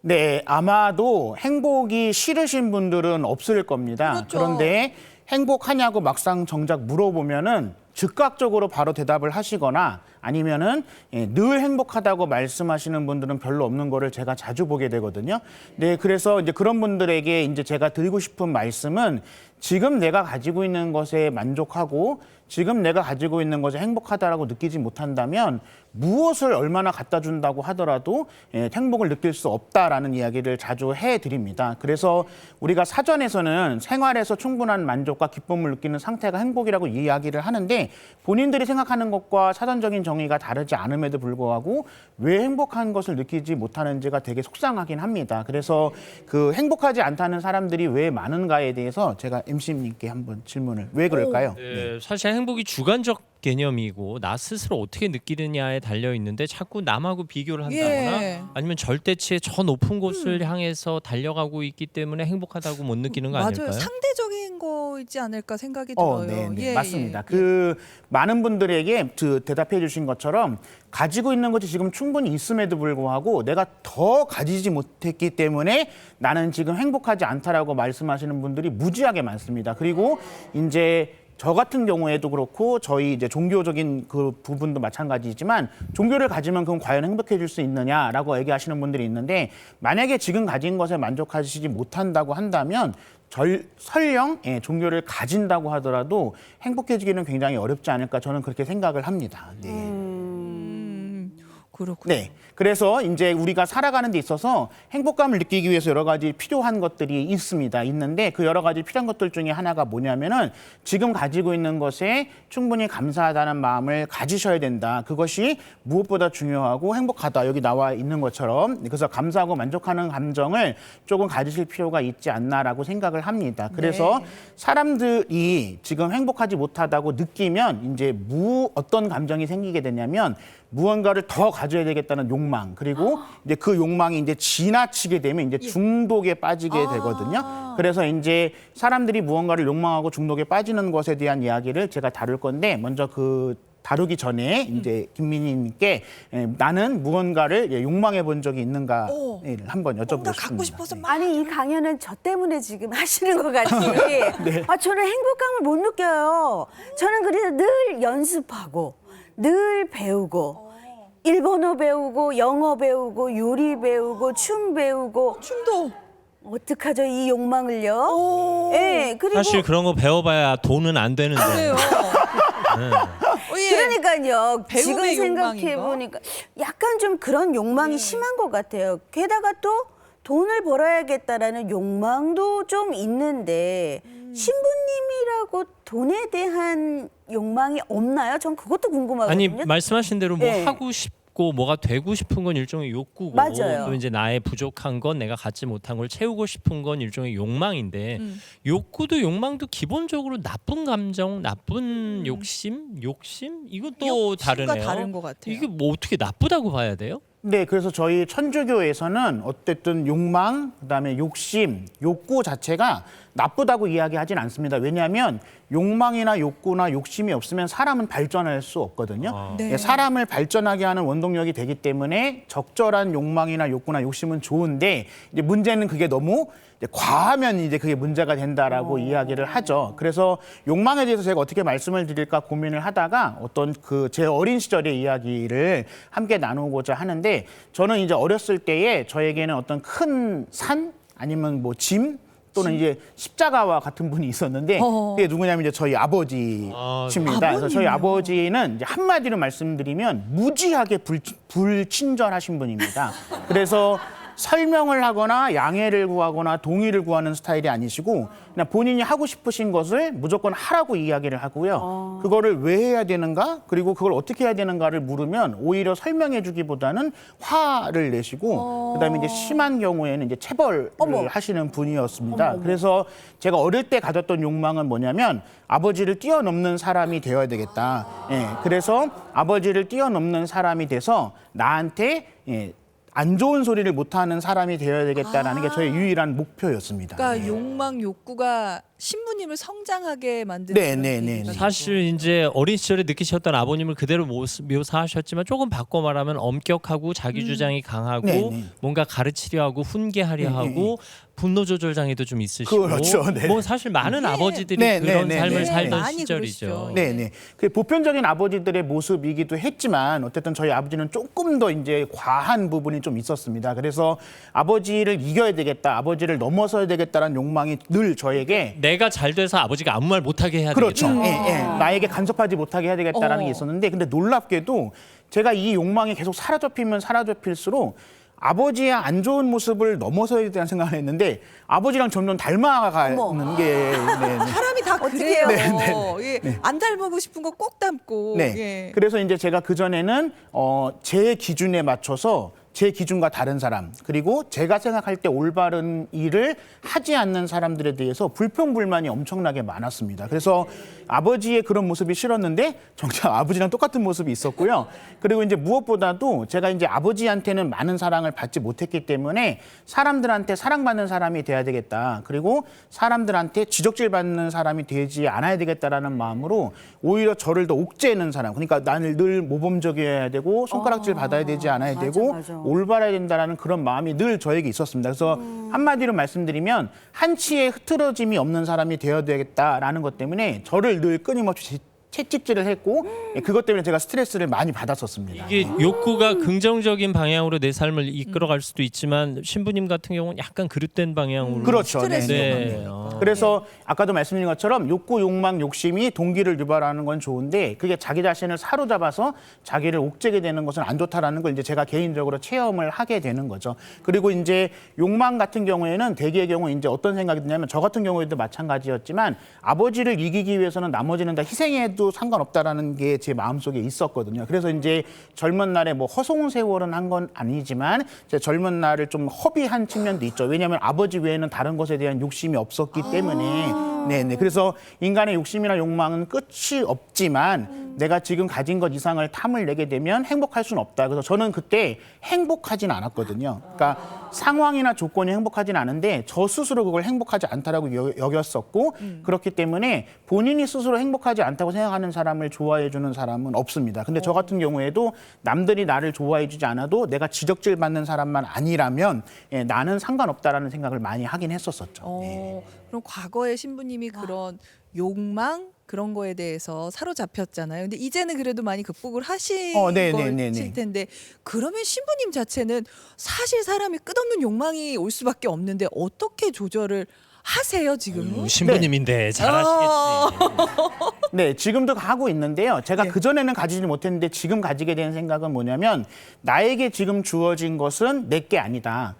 네, 아마도 행복이 싫으신 분들은 없을 겁니다. 그렇죠. 그런데 행복하냐고 막상 정작 물어보면은 즉각적으로 바로 대답을 하시거나 아니면은 늘 행복하다고 말씀하시는 분들은 별로 없는 거를 제가 자주 보게 되거든요. 네, 그래서 이제 그런 분들에게 이제 제가 드리고 싶은 말씀은 지금 내가 가지고 있는 것에 만족하고 지금 내가 가지고 있는 것에 행복하다라고 느끼지 못한다면 무엇을 얼마나 갖다 준다고 하더라도 행복을 느낄 수 없다라는 이야기를 자주 해드립니다. 그래서 우리가 사전에서는 생활에서 충분한 만족과 기쁨을 느끼는 상태가 행복이라고 이야기를 하는데 본인들이 생각하는 것과 사전적인 정의가 다르지 않음에도 불구하고 왜 행복한 것을 느끼지 못하는지가 되게 속상하긴 합니다. 그래서 그 행복하지 않다는 사람들이 왜 많은가에 대해서 제가 MC님께 한번 질문을 왜 그럴까요? 네, 사실 행복이 주관적 개념이고 나 스스로 어떻게 느끼느냐에 달려 있는데 자꾸 남하고 비교를 한다거나 예. 아니면 절대치의 저 높은 곳을 향해서 달려가고 있기 때문에 행복하다고 못 느끼는 거 맞아요. 아닐까요? 상대적인 거이지 않을까 생각이 들어요. 네, 네, 예, 맞습니다. 예. 그 많은 분들에게 그 대답해 주신 것처럼 가지고 있는 것이 지금 충분히 있음에도 불구하고 내가 더 가지지 못했기 때문에 나는 지금 행복하지 않다라고 말씀하시는 분들이 무지하게 많습니다. 그리고 이제 저 같은 경우에도 그렇고 저희 이제 종교적인 그 부분도 마찬가지지만 종교를 가지면 그럼 과연 행복해질 수 있느냐라고 얘기하시는 분들이 있는데 만약에 지금 가진 것에 만족하시지 못한다고 한다면 설령 종교를 가진다고 하더라도 행복해지기는 굉장히 어렵지 않을까 저는 그렇게 생각을 합니다. 네. 그렇군요. 네. 그래서 이제 우리가 살아가는 데 있어서 행복감을 느끼기 위해서 여러 가지 필요한 것들이 있는데 그 여러 가지 필요한 것들 중에 하나가 뭐냐면은 지금 가지고 있는 것에 충분히 감사하다는 마음을 가지셔야 된다. 그것이 무엇보다 중요하고 행복하다. 여기 나와 있는 것처럼. 그래서 감사하고 만족하는 감정을 조금 가지실 필요가 있지 않나라고 생각을 합니다. 그래서 네. 사람들이 지금 행복하지 못하다고 느끼면 이제 어떤 감정이 생기게 되냐면 무언가를 더 가져야 되겠다는 욕망 그리고 이제 그 욕망이 이제 지나치게 되면 이제 중독에 빠지게 되거든요. 그래서 이제 사람들이 무언가를 욕망하고 중독에 빠지는 것에 대한 이야기를 제가 다룰 건데 먼저 그 다루기 전에 이제 김민희님께 나는 무언가를 욕망해 본 적이 있는가 한번 뭔가 여쭤보고 갖고 싶습니다. 싶어서 막 아니 이 강연은 저 때문에 지금 하시는 것 같이. 네. 아 저는 행복감을 못 느껴요. 저는 그래서 늘 연습하고 늘 배우고 일본어 배우고 영어 배우고 요리 배우고 춤 배우고 춤도 어떡하죠 이 욕망을요? 예 그리고 사실 그런 거 배워봐야 돈은 안 되는데. 그래요. 예. 그러니까요. 지금 배움의 생각해 욕망인가? 보니까 약간 좀 그런 욕망이 심한 것 같아요. 게다가 또 돈을 벌어야겠다라는 욕망도 좀 있는데 신부님이라고 돈에 대한 욕망이 없나요? 전 그것도 궁금하거든요. 아니 말씀하신 대로 뭐 네. 하고 싶고 뭐가 되고 싶은 건 일종의 욕구고 맞아요. 또 이제 나의 부족한 건 내가 갖지 못한 걸 채우고 싶은 건 일종의 욕망인데 욕구도 욕망도 기본적으로 나쁜 감정, 나쁜 욕심 이것도 욕심과 다르네요. 다른 것 같아요. 이게 뭐 어떻게 나쁘다고 봐야 돼요? 네, 그래서 저희 천주교에서는 어쨌든 욕망, 그다음에 욕심, 욕구 자체가 나쁘다고 이야기하진 않습니다. 왜냐하면 욕망이나 욕구나 욕심이 없으면 사람은 발전할 수 없거든요. 네. 사람을 발전하게 하는 원동력이 되기 때문에 적절한 욕망이나 욕구나 욕심은 좋은데 이제 문제는 그게 너무 이제 과하면 이제 그게 문제가 된다라고 이야기를 하죠. 그래서 욕망에 대해서 제가 어떻게 말씀을 드릴까 고민을 하다가 어떤 그 제 어린 시절의 이야기를 함께 나누고자 하는데 저는 이제 어렸을 때에 저에게는 어떤 큰 산 아니면 뭐 짐 또는 이제 십자가와 같은 분이 있었는데 그게 누구냐면 이제 저희 아버지십니다. 그래서 저희 아버지는 이제 한마디로 말씀드리면 무지하게 불친절하신 분입니다. 그래서 설명을 하거나 양해를 구하거나 동의를 구하는 스타일이 아니시고 그냥 본인이 하고 싶으신 것을 무조건 하라고 이야기를 하고요. 그거를 왜 해야 되는가 그리고 그걸 어떻게 해야 되는가를 물으면 오히려 설명해 주기보다는 화를 내시고 그다음에 이제 심한 경우에는 이제 체벌을 하시는 분이었습니다. 그래서 제가 어릴 때 가졌던 욕망은 뭐냐면 아버지를 뛰어넘는 사람이 되어야 되겠다. 그래서 아버지를 뛰어넘는 사람이 돼서 나한테 안 좋은 소리를 못하는 사람이 되어야 되겠다라는 게 저의 유일한 목표였습니다. 그러니까 네. 욕망 욕구가 신부님을 성장하게 만드는 네, 그런 네, 네, 계기가 네. 사실 이제 어린 시절에 느끼셨던 아버님을 그대로 묘사하셨지만 조금 바꿔 말하면 엄격하고 자기 주장이 강하고 네, 네. 뭔가 가르치려 하고 훈계하려 네, 네, 하고 분노 조절 장애도 좀 있으시고 그렇죠, 네. 뭐 사실 많은 아버지들이 네, 네, 그런 네, 삶을 네, 살던 많이 시절이죠. 그러시죠. 네네. 그 보편적인 아버지들의 모습이기도 했지만 어쨌든 저희 아버지는 조금 더 이제 과한 부분이 좀 있었습니다. 그래서 아버지를 이겨야 되겠다, 아버지를 넘어서야 되겠다라는 욕망이 늘 저에게 내가 잘 돼서 아버지가 아무 말 못하게 해야 그렇죠. 되겠다. 예, 예. 나에게 간섭하지 못하게 해야 되겠다라는 게 있었는데 근데 놀랍게도 제가 이 욕망이 계속 사라져피면 사라져필수록 아버지의 안 좋은 모습을 넘어서야 되는 생각을 했는데 아버지랑 점점 닮아가는 게 네, 네. 사람이 다 어떡해요? 그래요. 예. 안 닮고 싶은 거 꼭 닮고. 네. 예. 그래서 이제 제가 그 전에는 제 기준에 맞춰서 제 기준과 다른 사람 그리고 제가 생각할 때 올바른 일을 하지 않는 사람들에 대해서 불평불만이 엄청나게 많았습니다. 그래서 아버지의 그런 모습이 싫었는데 정작 아버지랑 똑같은 모습이 있었고요. 그리고 이제 무엇보다도 제가 이제 아버지한테는 많은 사랑을 받지 못했기 때문에 사람들한테 사랑받는 사람이 돼야 되겠다. 그리고 사람들한테 지적질 받는 사람이 되지 않아야 되겠다라는 마음으로 오히려 저를 더 옥죄는 사람. 그러니까 나는 늘 모범적이어야 되고 손가락질 받아야 되지 않아야 맞아, 되고 맞아. 올바라야 된다라는 그런 마음이 늘 저에게 있었습니다. 그래서 한마디로 말씀드리면 한치의 흐트러짐이 없는 사람이 되어야 되겠다라는 것 때문에 저를 늘 끊임없이 채찍질을 했고 그것 때문에 제가 스트레스를 많이 받았었습니다. 이게 욕구가 긍정적인 방향으로 내 삶을 이끌어갈 수도 있지만 신부님 같은 경우는 약간 그릇된 방향으로 그렇죠. 스트레스 네. 그래서 아까도 말씀드린 것처럼 욕구, 욕망, 욕심이 동기를 유발하는 건 좋은데 그게 자기 자신을 사로잡아서 자기를 옥죄게 되는 것은 안 좋다라는 걸 이제 제가 개인적으로 체험을 하게 되는 거죠. 그리고 이제 욕망 같은 경우에는 대개의 경우 이제 어떤 생각이 드냐면 저 같은 경우에도 마찬가지였지만 아버지를 이기기 위해서는 나머지는 다 희생해도 상관없다라는 게 제 마음속에 있었거든요. 그래서 이제 젊은 날에 뭐 허송세월은 한 건 아니지만 제 젊은 날을 좀 허비한 측면도 있죠. 왜냐하면 아버지 외에는 다른 것에 대한 욕심이 없었기 때문에. 네네. 그래서 인간의 욕심이나 욕망은 끝이 없지만 내가 지금 가진 것 이상을 탐을 내게 되면 행복할 수는 없다. 그래서 저는 그때 행복하진 않았거든요. 그러니까 상황이나 조건이 행복하진 않은데 저 스스로 그걸 행복하지 않다라고 여겼었고 그렇기 때문에 본인이 스스로 행복하지 않다고 생각하는 사람을 좋아해 주는 사람은 없습니다. 근데 저 같은 경우에도 남들이 나를 좋아해 주지 않아도 내가 지적질 받는 사람만 아니라면 나는 상관없다라는 생각을 많이 하긴 했었었죠. 네. 그럼 과거에 신부님이 그런 욕망 그런 거에 대해서 사로잡혔잖아요. 근데 이제는 그래도 많이 극복을 하신 네, 네, 거실 네, 네. 텐데 그러면 신부님 자체는 사실 사람이 끝없는 욕망이 올 수밖에 없는데 어떻게 조절을 하세요 지금은? 신부님인데 잘하시겠지. 네, 지금도 하고 있는데요. 제가 그전에는 가지지 못했는데 지금 가지게 된 생각은 뭐냐면 나에게 지금 주어진 것은 내 게 아니다.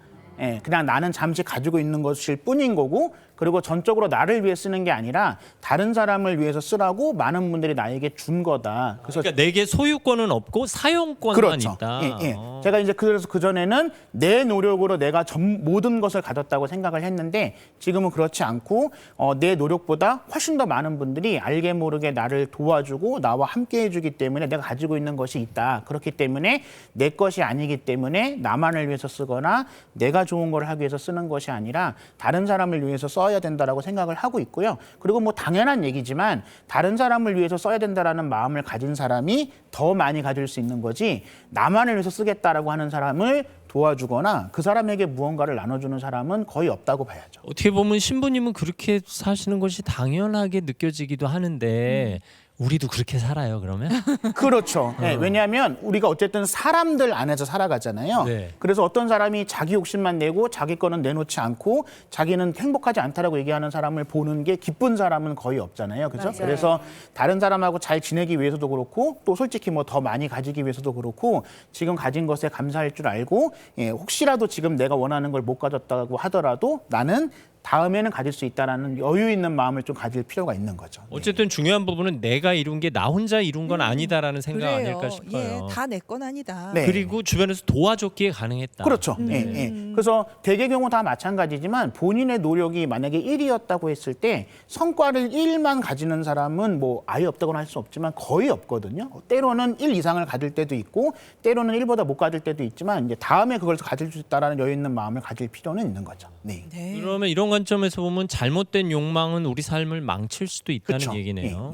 그냥 나는 잠시 가지고 있는 것일 뿐인 거고 그리고 전적으로 나를 위해 쓰는 게 아니라 다른 사람을 위해서 쓰라고 많은 분들이 나에게 준 거다. 그래서 그러니까 내게 소유권은 없고 사용권만 그렇죠. 있다. 예. 제가 이제 그래서 그전에는 내 노력으로 내가 모든 것을 가졌다고 생각을 했는데 지금은 그렇지 않고 내 노력보다 훨씬 더 많은 분들이 알게 모르게 나를 도와주고 나와 함께 해주기 때문에 내가 가지고 있는 것이 있다. 그렇기 때문에 내 것이 아니기 때문에 나만을 위해서 쓰거나 내가 좋은 걸 하기 위해서 쓰는 것이 아니라 다른 사람을 위해서 써야 된다라고 생각을 하고 있고요. 그리고 뭐 당연한 얘기지만 다른 사람을 위해서 써야 된다라는 마음을 가진 사람이 더 많이 가질 수 있는 거지 나만을 위해서 쓰겠다라고 하는 사람을 도와주거나 그 사람에게 무언가를 나눠주는 사람은 거의 없다고 봐야죠. 어떻게 보면 신부님은 그렇게 사시는 것이 당연하게 느껴지기도 하는데 우리도 그렇게 살아요, 그러면? 그렇죠. 네, 왜냐하면 우리가 어쨌든 사람들 안에서 살아가잖아요. 네. 그래서 어떤 사람이 자기 욕심만 내고 자기 거는 내놓지 않고 자기는 행복하지 않다라고 얘기하는 사람을 보는 게 기쁜 사람은 거의 없잖아요. 그죠? 맞아요. 그래서 다른 사람하고 잘 지내기 위해서도 그렇고 또 솔직히 뭐 더 많이 가지기 위해서도 그렇고 지금 가진 것에 감사할 줄 알고 혹시라도 지금 내가 원하는 걸 못 가졌다고 하더라도 나는 다음에는 가질 수 있다라는 여유 있는 마음을 좀 가질 필요가 있는 거죠. 네. 어쨌든 중요한 부분은 내가 이룬 게 나 혼자 이룬 건 아니다라는 생각 그래요. 아닐까 싶어요. 예, 다 내 건 아니다. 네. 그리고 주변에서 도와줬기에 가능했다. 그렇죠. 예, 예. 그래서 대개 경우 다 마찬가지지만 본인의 노력이 만약에 1이었다고 했을 때 성과를 1만 가지는 사람은 뭐 아예 없다고는 할 수 없지만 거의 없거든요. 때로는 1 이상을 가질 때도 있고 때로는 1보다 못 가질 때도 있지만 이제 다음에 그걸 가질 수 있다라는 여유 있는 마음을 가질 필요는 있는 거죠. 네. 네. 그러면 이런 관점에서 보면 잘못된 욕망은 우리 삶을 망칠 수도 있다는 그쵸. 얘기네요.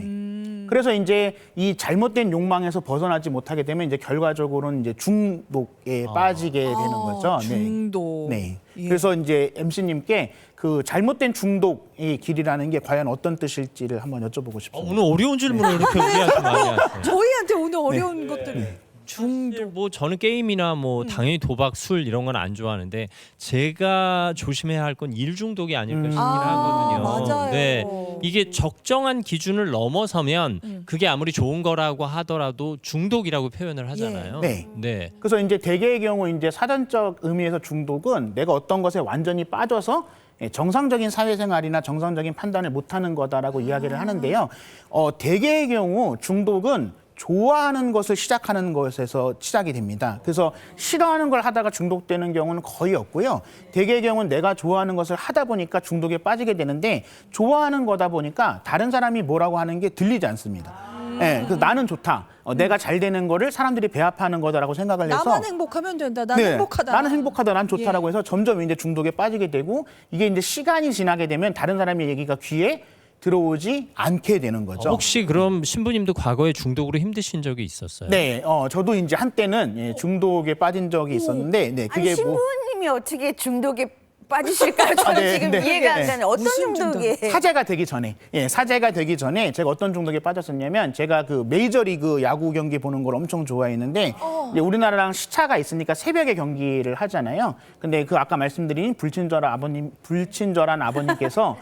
그래서 이제 이 잘못된 욕망에서 벗어나지 못하게 되면 이제 결과적으로는 이제 중독에 빠지게 되는 거죠. 중독. 네. 예. 그래서 이제 MC님께 그 잘못된 중독의 길이라는 게 과연 어떤 뜻일지를 한번 여쭤보고 싶습니다. 오늘 어려운 질문을 이렇게 우리한테 많이 하세요. 저희한테 오늘 어려운 것들 사실 뭐 저는 게임이나 뭐 당연히 도박, 술 이런 건 안 좋아하는데 제가 조심해야 할 건 일 중독이 아닐까 싶긴 하거든요. 맞아요. 네. 이게 적정한 기준을 넘어서면 그게 아무리 좋은 거라고 하더라도 중독이라고 표현을 하잖아요. 네. 네. 그래서 이제 대개의 경우 이제 사전적 의미에서 중독은 내가 어떤 것에 완전히 빠져서 정상적인 사회생활이나 정상적인 판단을 못하는 거다라고 이야기를 하는데요. 대개의 경우 중독은 좋아하는 것을 시작하는 것에서 시작이 됩니다. 그래서 싫어하는 걸 하다가 중독되는 경우는 거의 없고요. 대개의 경우는 내가 좋아하는 것을 하다 보니까 중독에 빠지게 되는데 좋아하는 거다 보니까 다른 사람이 뭐라고 하는 게 들리지 않습니다. 네, 그래서 나는 좋다. 내가 잘 되는 거를 사람들이 배합하는 거다라고 생각을 해서 나만 행복하면 된다. 난 네, 행복하다. 나는 행복하다, 난 좋다라고 해서 점점 이제 중독에 빠지게 되고 이게 이제 시간이 지나게 되면 다른 사람의 얘기가 귀에 들어오지 않게 되는 거죠. 혹시 그럼 신부님도 과거에 중독으로 힘드신 적이 있었어요? 네, 저도 이제 한때는 중독에 빠진 적이 있었는데, 네, 아니 그게 뭐 신부님이 어떻게 중독에 빠지실까요? 저는 네, 지금 네. 이해가 안 네. 가는 어떤 무슨 중독이에요? 사제가 되기 전에, 사제가 되기 전에 제가 어떤 중독에 빠졌었냐면 제가 그 메이저리그 야구 경기 보는 걸 엄청 좋아했는데 이제 우리나라랑 시차가 있으니까 새벽에 경기를 하잖아요. 근데 그 아까 말씀드린 불친절한 아버님께서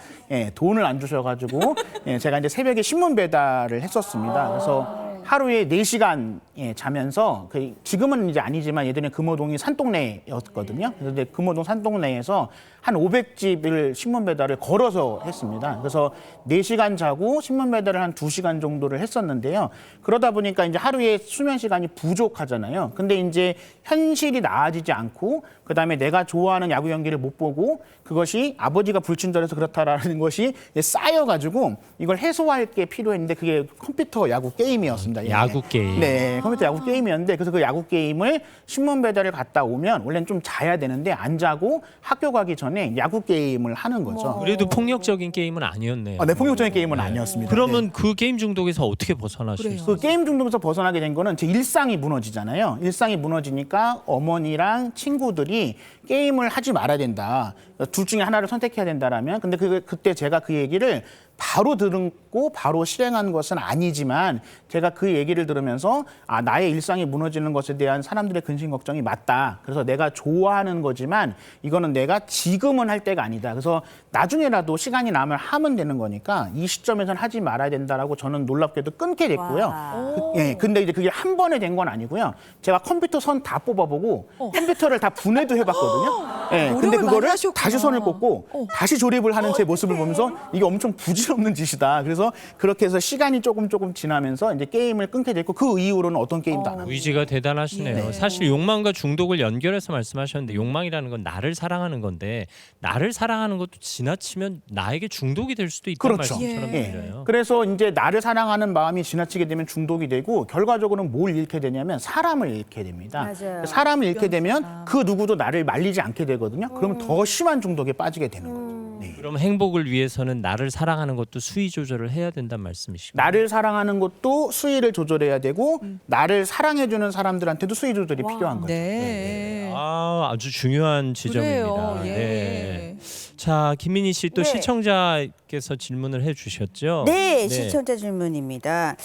돈을 안 주셔가지고 제가 이제 새벽에 신문 배달을 했었습니다. 그래서 하루에 4시간 자면서 지금은 이제 아니지만 예전에 금호동이 산동네였거든요. 그런데 금호동 산동네에서 한 500집을 신문 배달을 걸어서 했습니다. 그래서 4시간 자고 신문 배달을 한 2시간 정도를 했었는데요. 그러다 보니까 이제 하루에 수면 시간이 부족하잖아요. 근데 이제 현실이 나아지지 않고 그다음에 내가 좋아하는 야구 경기를 못 보고 그것이 아버지가 불친절해서 그렇다라는 것이 쌓여가지고 이걸 해소할 게 필요했는데 그게 컴퓨터 야구 게임이었습니다. 야구 게임. 네, 컴퓨터 야구 게임이었는데 그래서 그 야구 게임을 신문 배달을 갔다 오면 원래는 좀 자야 되는데 안 자고 학교 가기 전에 야구 게임을 하는 거죠. 그래도 폭력적인 게임은 아니었네요. 네, 폭력적인 게임은 아니었습니다. 그러면 네. 그 게임 중독에서 어떻게 벗어나실 수 그래요. 있어요? 그 게임 중독에서 벗어나게 된 거는 제 일상이 무너지잖아요. 일상이 무너지니까 어머니랑 친구들이 게임을 하지 말아야 된다. 둘 중에 하나를 선택해야 된다라면 근데 그때 제가 그 얘기를 바로 듣고 바로 실행한 것은 아니지만 제가 그 얘기를 들으면서 나의 일상이 무너지는 것에 대한 사람들의 근심 걱정이 맞다. 그래서 내가 좋아하는 거지만 이거는 내가 지금은 할 때가 아니다. 그래서 나중에라도 시간이 나면 하면 되는 거니까 이 시점에서는 하지 말아야 된다라고 저는 놀랍게도 끊게 됐고요. 근데 이제 그게 한 번에 된 건 아니고요. 제가 컴퓨터 선 다 뽑아보고 컴퓨터를 다 분해도 해봤거든요. 근데 노력을 많이 그거를 하셨구나. 다시 손을 꽂고 다시 조립을 하는 제 모습을 보면서 이게 엄청 부질없는 짓이다. 그래서 그렇게 해서 시간이 조금 지나면서 이제 게임을 끊게 됐고 그 이후로는 어떤 게임도 안 합니다. 의지가 대단하시네요. 사실 욕망과 중독을 연결해서 말씀하셨는데 욕망이라는 건 나를 사랑하는 건데 나를 사랑하는 것도 지나치면 나에게 중독이 될 수도 있다는 그렇죠. 말씀처럼 예. 들려요. 그래서 이제 나를 사랑하는 마음이 지나치게 되면 중독이 되고 결과적으로는 뭘 잃게 되냐면 사람을 잃게 됩니다. 맞아요. 사람을 잃게 되면 그 누구도 나를 말리지 않게 되거든요. 그러면 더 심한 중독에 빠지게 되는 거죠. 네. 그럼 행복을 위해서는 나를 사랑하는 것도 수위 조절을 해야 된다는 말씀이시고 나를 사랑하는 것도 수위를 조절해야 되고 나를 사랑해주는 사람들한테도 수위 조절이 필요한 거죠. 네. 아주 중요한 지점입니다. 그래요. 예. 네. 자, 김민희 씨 또 네. 시청자 시청자께서 질문을 해주셨죠. 네, 시청자 질문입니다.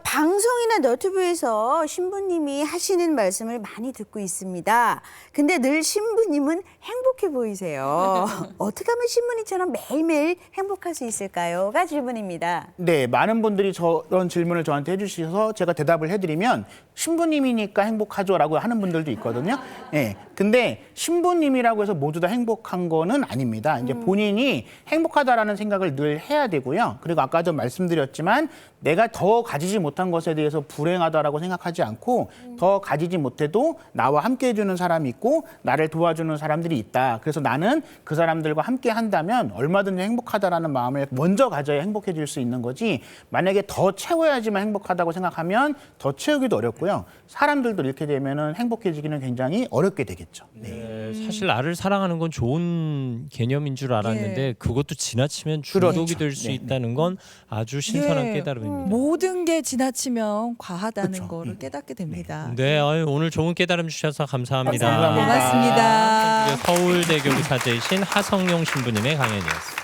방송이나 너튜브에서 신부님이 하시는 말씀을 많이 듣고 있습니다. 근데 늘 신부님은 행복해 보이세요. 어떻게 하면 신부님처럼 매일매일 행복할 수 있을까요?가 질문입니다. 네, 많은 분들이 저런 질문을 저한테 해주셔서 제가 대답을 해드리면 신부님이니까 행복하죠라고 하는 분들도 있거든요. 네, 근데 신부님이라고 해서 모두 다 행복한 거는 아닙니다. 이제 본인이 행복하다라는 생각을 늘 해야 되고요. 그리고 아까도 말씀드렸지만 내가 더 가지지 못한 것에 대해서 불행하다라고 생각하지 않고 더 가지지 못해도 나와 함께 해주는 사람이 있고 나를 도와주는 사람들이 있다. 그래서 나는 그 사람들과 함께 한다면 얼마든지 행복하다라는 마음을 먼저 가져야 행복해질 수 있는 거지, 만약에 더 채워야지만 행복하다고 생각하면 더 채우기도 어렵고요. 사람들도 이렇게 되면은 행복해지기는 굉장히 어렵게 되겠죠. 네. 사실 나를 사랑하는 건 좋은 개념인 줄 알았는데 예. 그것도 지나치면 그렇죠. 중독이 될 수 네, 있다는 건 아주 신선한 예. 깨달음입니다. 모든 게 지나치면 과하다는 그쵸. 거를 깨닫게 됩니다. 네, 오늘 좋은 깨달음 주셔서 감사합니다. 감사합니다. 고맙습니다. 서울대교구 사제이신 하성용 신부님의 강연이었습니다.